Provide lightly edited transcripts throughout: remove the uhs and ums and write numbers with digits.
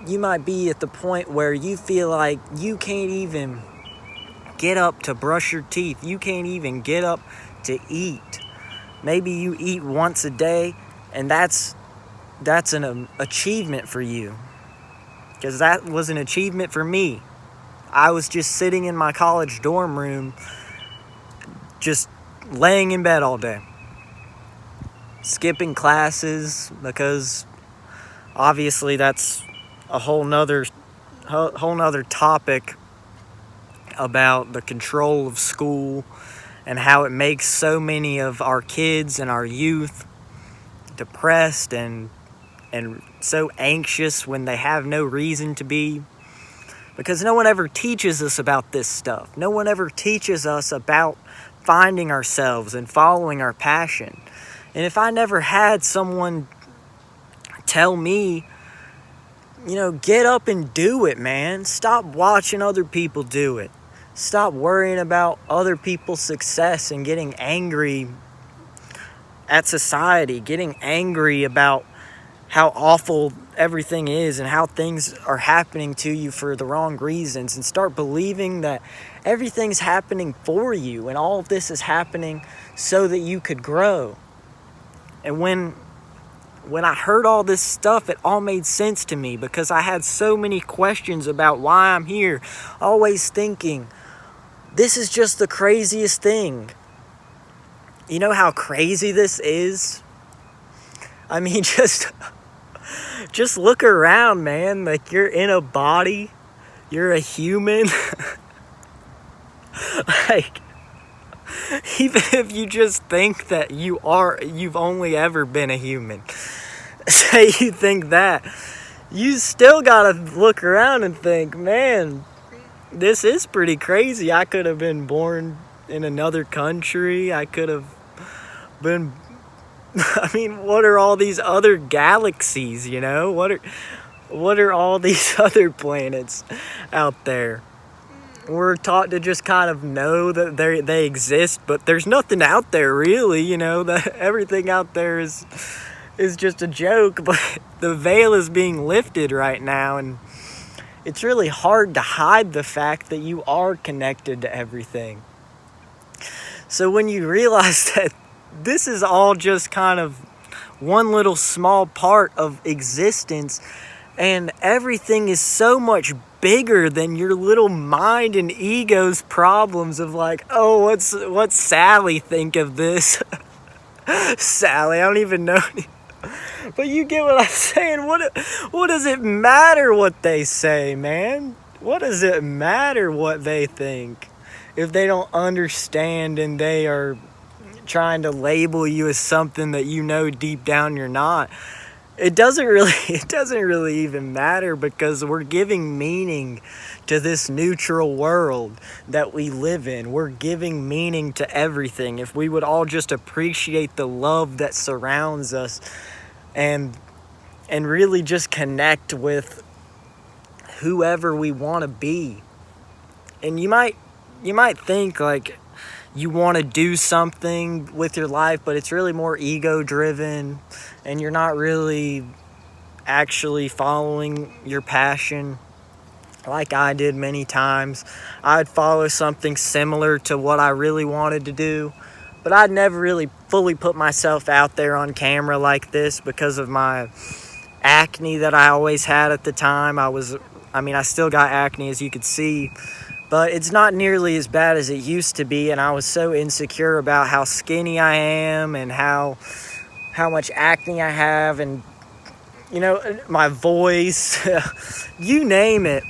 you might be at the point where you feel like you can't even get up to brush your teeth. You can't even get up to eat. Maybe you eat once a day, and that's an achievement for you. Because that was an achievement for me. I was just sitting in my college dorm room, just laying in bed all day, skipping classes, because obviously that's a whole nother topic about the control of school and how it makes so many of our kids and our youth depressed and so anxious when they have no reason to be. Because no one ever teaches us about this stuff. No one ever teaches us about finding ourselves and following our passion. And if I never had someone tell me, get up and do it, man. Stop watching other people do it. Stop worrying about other people's success and getting angry at society, getting angry about how awful everything is and how things are happening to you for the wrong reasons, and start believing that everything's happening for you and all of this is happening so that you could grow. And when I heard all this stuff, it all made sense to me, because I had so many questions about why I'm here, always thinking, this is just the craziest thing. You know how crazy this is? I mean, just look around, man. Like, you're in a body. You're a human. Like, even if you just think that you've only ever been a human. Say you think that. You still gotta look around and think, man, this is pretty crazy. I could have been born in another country. I could have been... I mean, what are all these other galaxies, What are all these other planets out there? We're taught to just kind of know that they exist, but there's nothing out there really, that everything out there is just a joke, but the veil is being lifted right now, and it's really hard to hide the fact that you are connected to everything. So when you realize that this is all just kind of one little small part of existence, and everything is so much bigger than your little mind and ego's problems of like, oh, what's Sally think of this? Sally, I don't even know. But you get what I'm saying. What does it matter what they say, man? What does it matter what they think if they don't understand and they are trying to label you as something that deep down you're not? It doesn't really even matter, because we're giving meaning to this neutral world that we live in. We're giving meaning to everything. If we would all just appreciate the love that surrounds us and really just connect with whoever we want to be. And you might think like you want to do something with your life, but it's really more ego driven, and you're not really actually following your passion like I did many times. I'd follow something similar to what I really wanted to do, but I'd never really fully put myself out there on camera like this because of my acne that I always had at the time. I still got acne, as you could see, but it's not nearly as bad as it used to be, and I was so insecure about how skinny I am and how much acne I have, and my voice, you name it.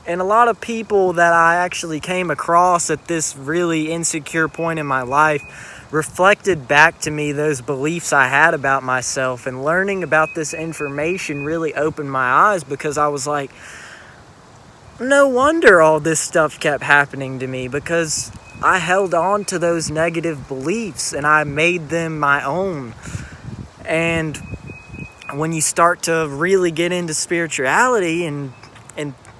And a lot of people that I actually came across at this really insecure point in my life reflected back to me those beliefs I had about myself, and learning about this information really opened my eyes, because I was like, no wonder all this stuff kept happening to me, because I held on to those negative beliefs and I made them my own. And when you start to really get into spirituality and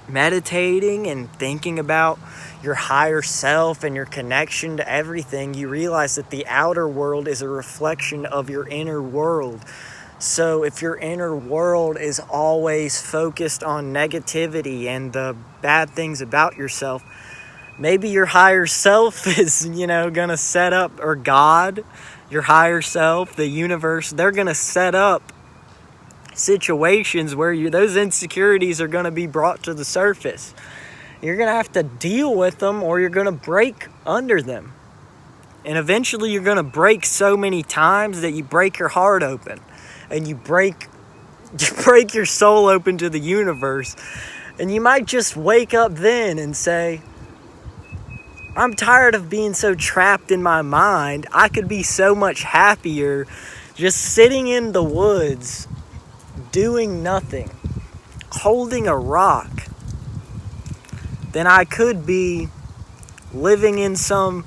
meditating and thinking about your higher self and your connection to everything, you realize that the outer world is a reflection of your inner world. So if your inner world is always focused on negativity and the bad things about yourself, maybe your higher self is, gonna set up, or God, your higher self, the universe, they're gonna set up situations where those insecurities are gonna be brought to the surface. You're gonna have to deal with them, or you're gonna break under them. And eventually you're gonna break so many times that you break your heart open. And you break your soul open to the universe. And you might just wake up then and say, I'm tired of being so trapped in my mind. I could be so much happier just sitting in the woods, doing nothing, holding a rock, than I could be living in some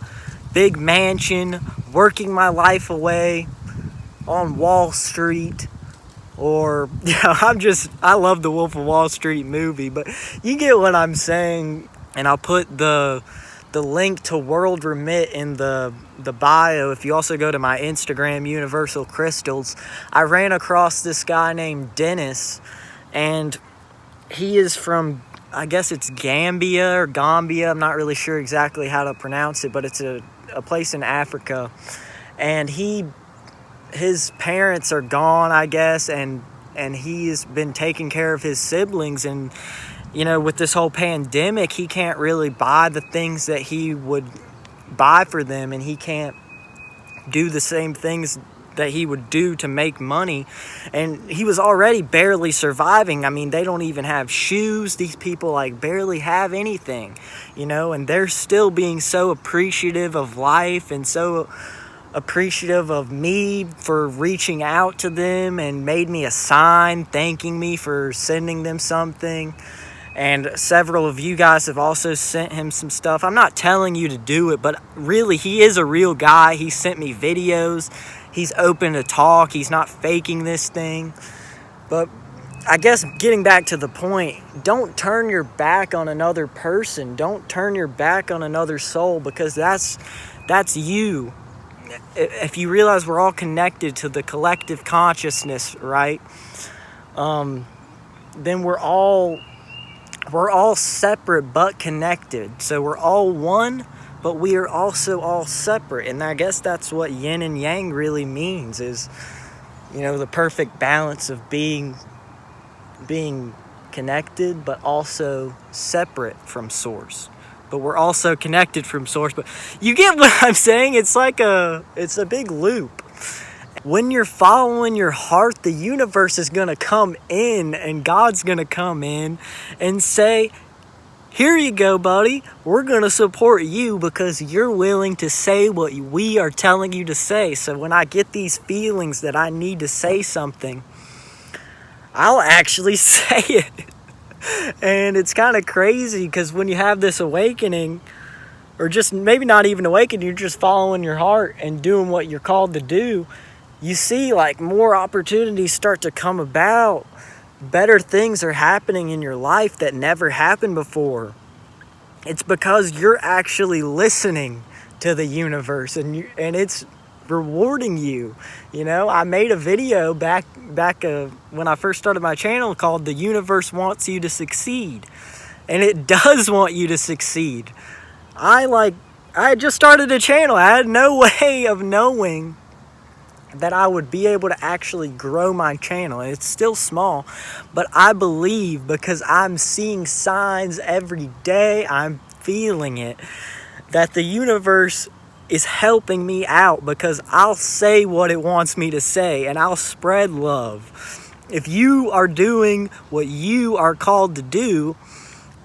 big mansion, working my life away on Wall Street. Or, I love the Wolf of Wall Street movie, but you get what I'm saying. And I'll put the link to World Remit in the bio. If you also go to my Instagram, Universal Crystals, I ran across this guy named Dennis, and he is from, I guess it's Gambia or Gambia. I'm not really sure exactly how to pronounce it, but it's a place in Africa. And his parents are gone, I guess, and he's been taking care of his siblings. And, with this whole pandemic, he can't really buy the things that he would buy for them, and he can't do the same things that he would do to make money. And he was already barely surviving. I mean, they don't even have shoes. These people barely have anything, and they're still being so appreciative of life and so appreciative of me for reaching out to them, and made me a sign thanking me for sending them something. And several of you guys have also sent him some stuff. I'm not telling you to do it, but really, he is a real guy. He sent me videos. He's open to talk. He's not faking this thing. But I guess getting back to the point, don't turn your back on another person. Don't turn your back on another soul, because that's you. If you realize we're all connected to the collective consciousness, right? Then we're all separate but connected. So we're all one, but we are also all separate. And I guess that's what yin and yang really means, is, the perfect balance of being connected but also separate from source. But we're also connected from source. But you get what I'm saying? It's it's a big loop. When you're following your heart, the universe is going to come in, and God's going to come in and say, here you go, buddy. We're going to support you because you're willing to say what we are telling you to say. So when I get these feelings that I need to say something, I'll actually say it. And it's kind of crazy, because when you have this awakening, or just maybe not even awakening, you're just following your heart and doing what you're called to do, you see more opportunities start to come about. Better things are happening in your life that never happened before. It's because you're actually listening to the universe, and it's rewarding you. I made a video back when I first started my channel called "The Universe Wants You to Succeed," and it does want you to succeed. I just started a channel. I had no way of knowing that I would be able to actually grow my channel. It's still small, but I believe, because I'm seeing signs every day, I'm feeling it, that the universe is helping me out, because I'll say what it wants me to say, and I'll spread love. If you are doing what you are called to do,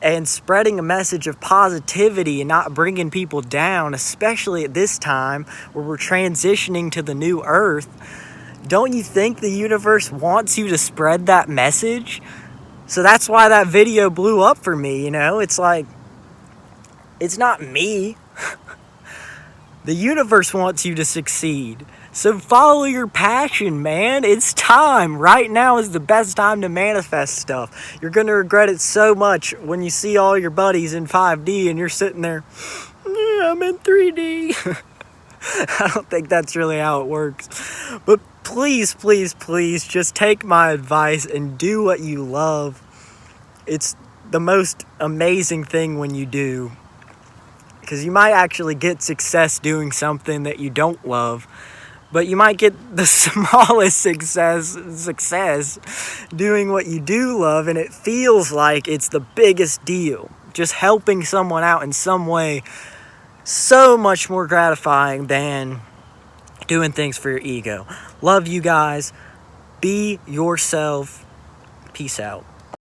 and spreading a message of positivity and not bringing people down, especially at this time where we're transitioning to the new earth, don't you think the universe wants you to spread that message? So that's why that video blew up for me, It's it's not me. The universe wants you to succeed. So follow your passion, man. It's time. Right now is the best time to manifest stuff. You're going to regret it so much when you see all your buddies in 5D and you're sitting there, I'm in 3D. I don't think that's really how it works. But please, please, please just take my advice and do what you love. It's the most amazing thing when you do, because you might actually get success doing something that you don't love, but you might get the smallest success doing what you do love, and it feels like it's the biggest deal. Just helping someone out in some way, so much more gratifying than doing things for your ego. Love you guys. Be yourself. Peace out.